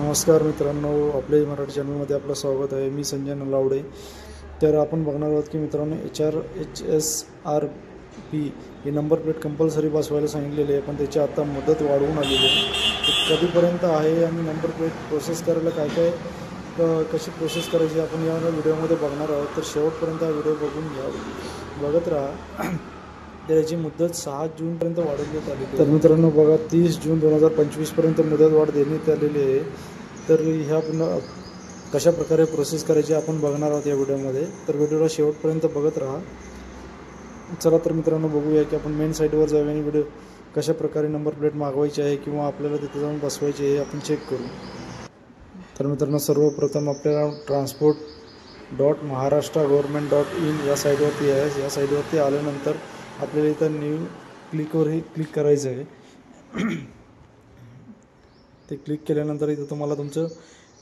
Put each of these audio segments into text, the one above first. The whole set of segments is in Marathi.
नमस्कार मित्रांनो, आपल्या मराठी चॅनलमध्ये आपलं स्वागत आहे। मी संजय नलावडे। तर आपण बघणार आहोत की मित्रांनो HRP ही नंबर प्लेट कंपल्सरी बसवायला सांगितलेली आहे, पण त्याची आता मुदत वाढवून आलेली आहे। कधीपर्यंत आहे आणि नंबर प्लेट प्रोसेस करायला काय काय कशी प्रोसेस करायची आपण या व्हिडिओमध्ये बघणार आहोत। तर शेवटपर्यंत हा व्हिडिओ बघत राहा। तर याची मुदत 6 जूनपर्यंत वाढवण्यात आली आहे। तर मित्रांनो बघा, 30 जून 2025 पर्यंत मुदत वाढ देण्यात आलेली आहे। तर ह्या पुन्हा कशा प्रकारे प्रोसेस करायची आपण बघणार आहोत या व्हिडिओमध्ये। तर व्हिडिओला शेवटपर्यंत बघत राहा। चला तर मित्रांनो बघूया की आपण मेन साईटवर जाऊया आणि व्हिडिओ कशा प्रकारे नंबर प्लेट मागवायची आहे किंवा आपल्याला तिथे जाऊन बसवायची आहे आपण चेक करू। तर मित्रांनो सर्वप्रथम आपल्याला transport.maharashtra.government.in या साईटवरती आहे। या साईटवरती आल्यानंतर आपल्याला इथं न्यू क्लिकवर क्लिक करायचं आहे। ते क्लिक केल्यानंतर इथं तुम्हाला तुमचं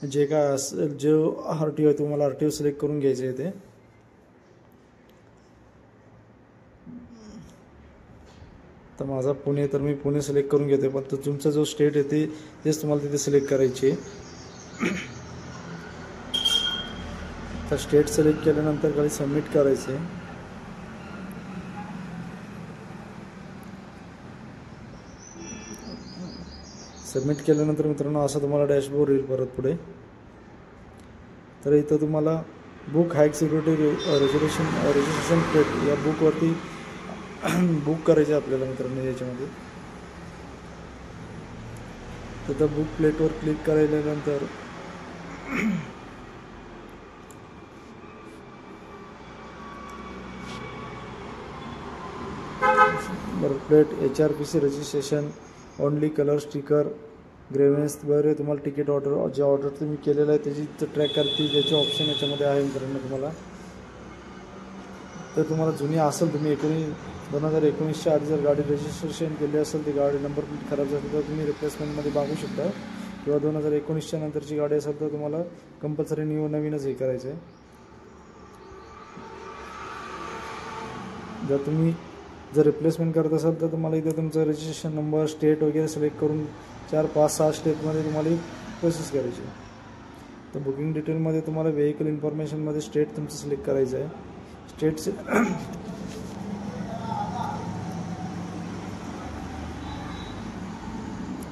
जे काय असेल जो RTO आहे तुम्हाला RTO सिलेक्ट करून घ्यायचं आहे। ते तर माझा पुणे, तर मी पुणे सिलेक्ट करून घेते, पण तुमचा जो स्टेट आहे तेच तुम्हाला तिथे सिलेक्ट करायची आहे। तर स्टेट सिलेक्ट केल्यानंतर खाली सबमिट करायचं आहे। सबमिट केल्यानंतर मित्रांनो असं तुम्हाला डॅशबोर्ड येईल परत पुढे। तर इथं तुम्हाला बुक हाय सिक्युरिटी रजिस्ट्रेशन प्लेट या बुकवरती बुक करायचे आपल्याला मित्रांनो। याच्यामध्ये तिथं बुक प्लेटवर क्लिक केल्यानंतर plate HRPC registration only colour sticker grievances वगैरे तुम्हाला तिकीट ऑर्डर जे ऑर्डर तुम्ही केलेलं आहे त्याची ट्रॅक करते, त्याचे ऑप्शन याच्यामध्ये आहे मित्रांनो तुम्हाला। तर तुम्हाला जुनी असेल, तुम्ही 2019च्या आधी जर गाडी रजिस्ट्रेशन केली असेल, ती गाडी नंबर प्लेट खराब झाली तर तुम्ही रिप्लेसमेंटमध्ये मागू शकता, किंवा 2019च्या नंतरची गाडी असेल तर तुम्हाला कंपल्सरी नवीनच हे करायचं आहे। जर रिप्लेसमेंट करत असाल तर तुम्हाला इथे तुमचा रजिस्ट्रेशन नंबर स्टेट वगैरे सिलेक्ट करून 4, 5, 6 स्टेटमध्ये तुम्हाला प्रोसेस करायची आहे। तर बुकिंग डिटेलमध्ये तुम्हाला व्हेकल इन्फॉर्मेशनमध्ये स्टेट तुमचं सिलेक्ट करायचं आहे। स्टेटचे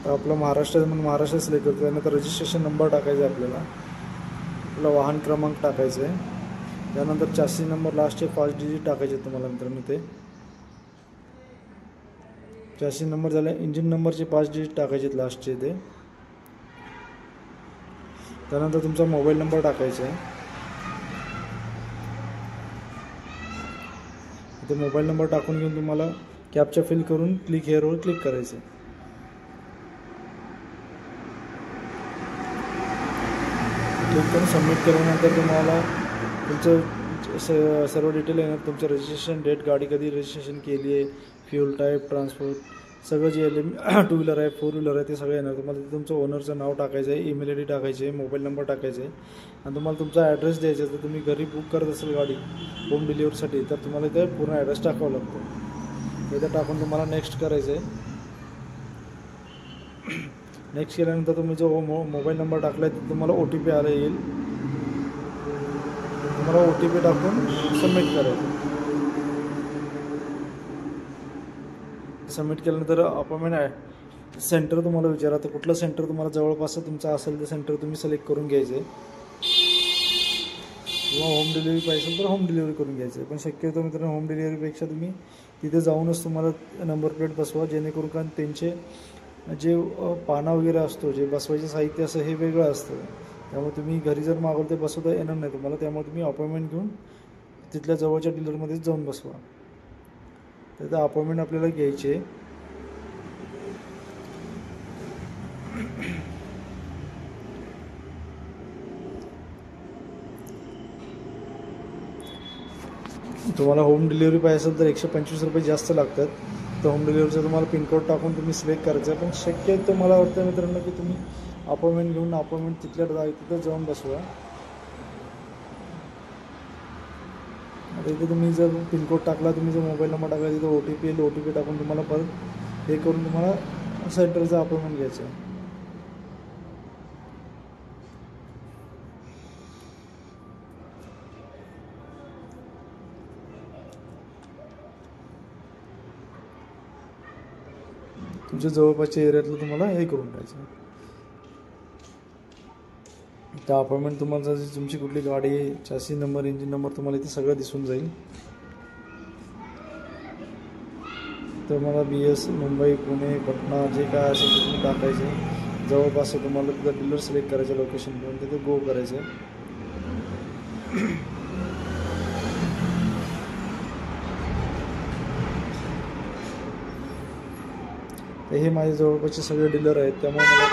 तर आपलं महाराष्ट्र म्हणून महाराष्ट्र सिलेक्ट करतो, त्यानंतर रजिस्ट्रेशन नंबर टाकायचा आहे आपल्याला वाहन क्रमांक टाकायचं आहे। त्यानंतर चॅसी नंबर लास्टचे 5 डिजिट टाकायचे तुम्हाला मित्रांनो। ते चॅसी नंबर झाले, इंजिन नंबरचे 5 डिजिट टाकायचे लास्टचे ते। त्यानंतर तुमचा मोबाईल नंबर टाकायचा आहे। इथे मोबाईल नंबर टाकून घेऊन तुम्हाला कॅप्चा फिल करून क्लिक हेअरवर क्लिक करायचं आहे। क्लिक करून सबमिट केल्यानंतर तुम्हाला तुमचं सर्व डिटेल येणार। तुमचं रजिस्ट्रेशन डेट, गाडी कधी रजिस्ट्रेशन केली आहे, फ्यूल टाईप, ट्रान्सपोर्ट सगळं जे 2 व्हीलर आहे 4 व्हीलर आहे ते सगळं येणार तुम्हाला। तुमचं ओनरचं नाव टाकायचं आहे, ईमेल ID टाकायचे आहे, मोबाईल नंबर टाकायचा आहे आणि तुम्हाला तुमचा ॲड्रेस द्यायचा आहे। तर तुम्ही घरी बुक करत असेल गाडी होम डिलिव्हरीसाठी तर तुम्हाला इथे पूर्ण ॲड्रेस टाकावं लागतं। इथं टाकून तुम्हाला नेक्स्ट करायचं आहे। नेक्स्ट केल्यानंतर तुम्ही जो मोबाईल नंबर टाकला आहे तुम्हाला OTP आला येईल, तुम्हाला OTP टाकून सबमिट करायचं। सबमिट केल्यानंतर अपॉइंटमेंट सेंटर तुम्हाला विचारा, तर कुठलं सेंटर तुम्हाला जवळपास तुमचं असेल ते सेंटर तुम्ही सिलेक्ट करून घ्यायचं आहे, किंवा होम डिलिव्हरी पाहिजे तर होम डिलिव्हरी करून घ्यायचं आहे। पण शक्यतो मित्रांनो होम डिलिव्हरीपेक्षा तुम्ही तिथे जाऊनच तुम्हाला नंबर प्लेट बसवा, जेणेकरून कारण त्यांचे जे पाना वगैरे असतो, जे बसवायचे साहित्य असं हे वेगळं असतं, त्यामुळे तुम्ही घरी जर मागवलं ते बसवता येणार नाही तुम्हाला। त्यामुळे तुम्ही अपॉइंटमेंट घेऊन तिथल्या जवळच्या डीलरमध्येच जाऊन बसवा। तर अपॉइंटमेंट आपल्याला घ्यायची आहे। तुम्हाला होम डिलिव्हरी पाहिजे असेल तर 125 रुपये जास्त लागतात। तर होम डिलिव्हरीचं तुम्हाला पिनकोड टाकून तुम्ही सिलेक्ट करायचं आहे, पण शक्यतो मला वाटतं मित्रांनो की तुम्ही अपॉइंटमेंट घेऊन अपॉइंटमेंट तिथं जाऊन बसवा। आता इथे तुम्ही जर पिनकोड टाकला, तुम्ही जर मोबाईल नंबर टाकला, तिथं OTP येईल, OTP टाकून तुम्हाला परत हे करून तुम्हाला सेंटरचा अपॉइंटमेंट घ्यायचं आहे। तुमच्या जवळपासच्या एरियातलं तुम्हाला हे करून टाकायचं. त्या अपॉइंटमेंट तुम्हाला जर तुमची कुठली गाडी आहे, चॅसी नंबर, इंजिन नंबर तुम्हाला इथे सगळं दिसून जाईल. तर मला BS मुंबई, पुणे, पटना जे काय असेल ते तुम्ही टाकायचं. जवळपास तुम्हाला तिथं डीलर सिलेक्ट करायचं, लोकेशन घेऊन तिथे गो करायचं. तर हे माझे जवळपासचे सगळे डीलर आहेत, त्यामुळे मला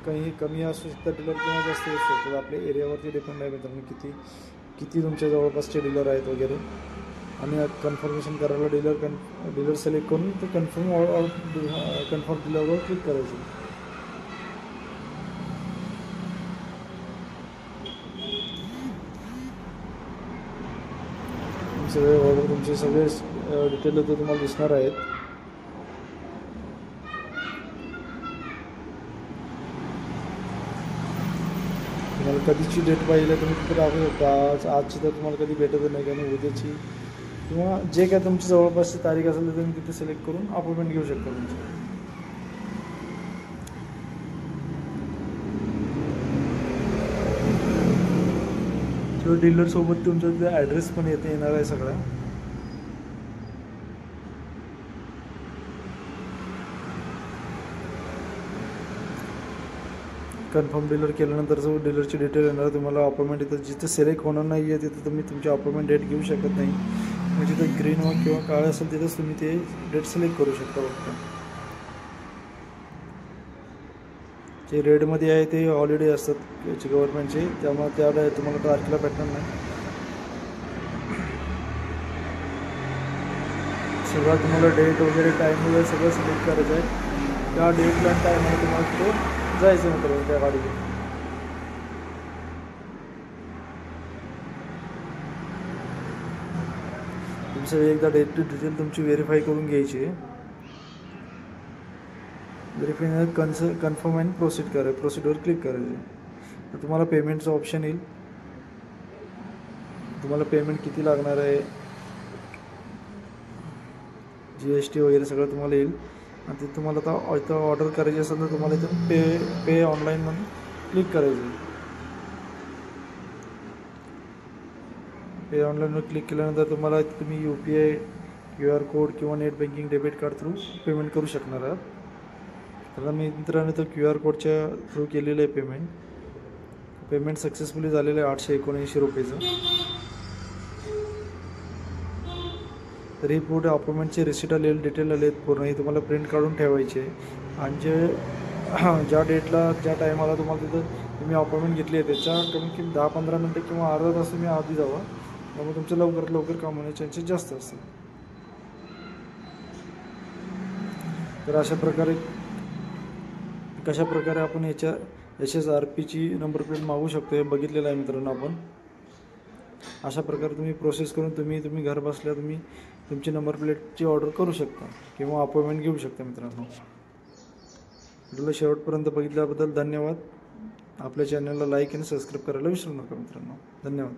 काही कमी असू शकतं डीलर किंवा जास्त असू शकतात. आपल्या एरियावरती डिपेंड आहे मित्रांनो, किती तुमच्या जवळपासचे डीलर आहेत वगैरे. आणि कन्फर्मेशन करायला डीलर सिलेक्ट करून ते कन्फर्म डीलरवर क्लिक करायचं. सगळे ऑर्डर तुमचे सगळे डिटेल ते तुम्हाला दिसणार आहेत. तुम्हाला कधीची डेट पाहिजे तुम्ही तिथे टाकू शकता. आजची तर तुम्हाला कधी भेटत नाही, कारण उद्याची किंवा जे काय तुमची जवळपासची तारीख असेल तर तुम्ही तिथे सिलेक्ट करून अपॉइंटमेंट घेऊ शकता तुमची. किंवा डीलरसोबत तुमचा तिथे ॲड्रेस पण येणार आहे सगळा. कन्फर्म डीलर केल्यानंतर जो डीलरची डिटेल येणार तुम्हाला. अपॉइंटमेंट इथं जिथे सिलेक्ट होणार नाही आहे तिथे तुम्ही तुमची अपॉइंटमेंट डेट घेऊ शकत नाही. म्हणजे जिथे ग्रीन किंवा काळं असेल तिथेच तुम्ही ते डेट सिलेक्ट करू शकता. फक्त जे रेडमध्ये आहे ते हॉलिडे असतात याचे गव्हर्नमेंटचे, त्यामुळे त्या तुम्हाला तारखेला भेटणार नाही. सगळं तुम्हाला डेट वगैरे टाईम वगैरे सगळं सिलेक्ट करायचं आहे. त्या डेटला टाईममध्ये तुम्हाला तिथे जायचं मित्रांनो त्या गाडीला. तुमचं एकदा डेट डिटेल तुमची व्हेरीफाय करून घ्यायची आहे. व्हेरीफाय कन्फर्म अँड प्रोसीडवर क्लिक करायचे. तर तुम्हाला पेमेंटचं ऑप्शन येईल. तुम्हाला पेमेंट किती लागणार आहे, GST वगैरे सगळं तुम्हाला येईल. आणि ते तुम्हाला आता इथं ऑर्डर करायची असेल तर तुम्हाला इथं पे ऑनलाईन म्हणून क्लिक करायचं. पे ऑनलाईनवर क्लिक केल्यानंतर तुम्हाला तुम्ही UPI, QR कोड किंवा net banking debit card through payment करू शकणार आहात. तर मी मित्रांनो तर QR कोडच्या थ्रू केलेलं आहे पेमेंट सक्सेसफुली झालेलं आहे 879 रुपयेचं. तर ही पुढे अपॉइंटमेंटचे रिसिट आलेले डिटेल आले आहेत पूर्ण. हे तुम्हाला प्रिंट काढून ठेवायचे. आणि ज्या डेटला ज्या टायमाला तुम्हाला तिथं तुम्ही अपॉइंटमेंट घेतली आहे त्याच्या कमीत कमी 10-15 मिनटं किंवा अर्धा तास तुम्ही आधी जावा. त्यामुळे तुमचं लवकरात लवकर काम होण्याचे चान्सेस जास्त असतात. तर कशा प्रकारे आपण याच्या SSRPची नंबर प्लेट मागू शकतो हे बघितलेलं आहे मित्रांनो आपण. अशा प्रकारे तुम्ही प्रोसेस करून तुम्ही घर बसल्या तुम्ही तुमची नंबर प्लेटची ऑर्डर करू शकता किंवा अपॉइंटमेंट घेऊ शकता मित्रांनो. व्हिडिओला शेवटपर्यंत बघितल्याबद्दल धन्यवाद. आपल्या चॅनलला लाईक आणि सबस्क्राईब करायला विसरू नका मित्रांनो. धन्यवाद.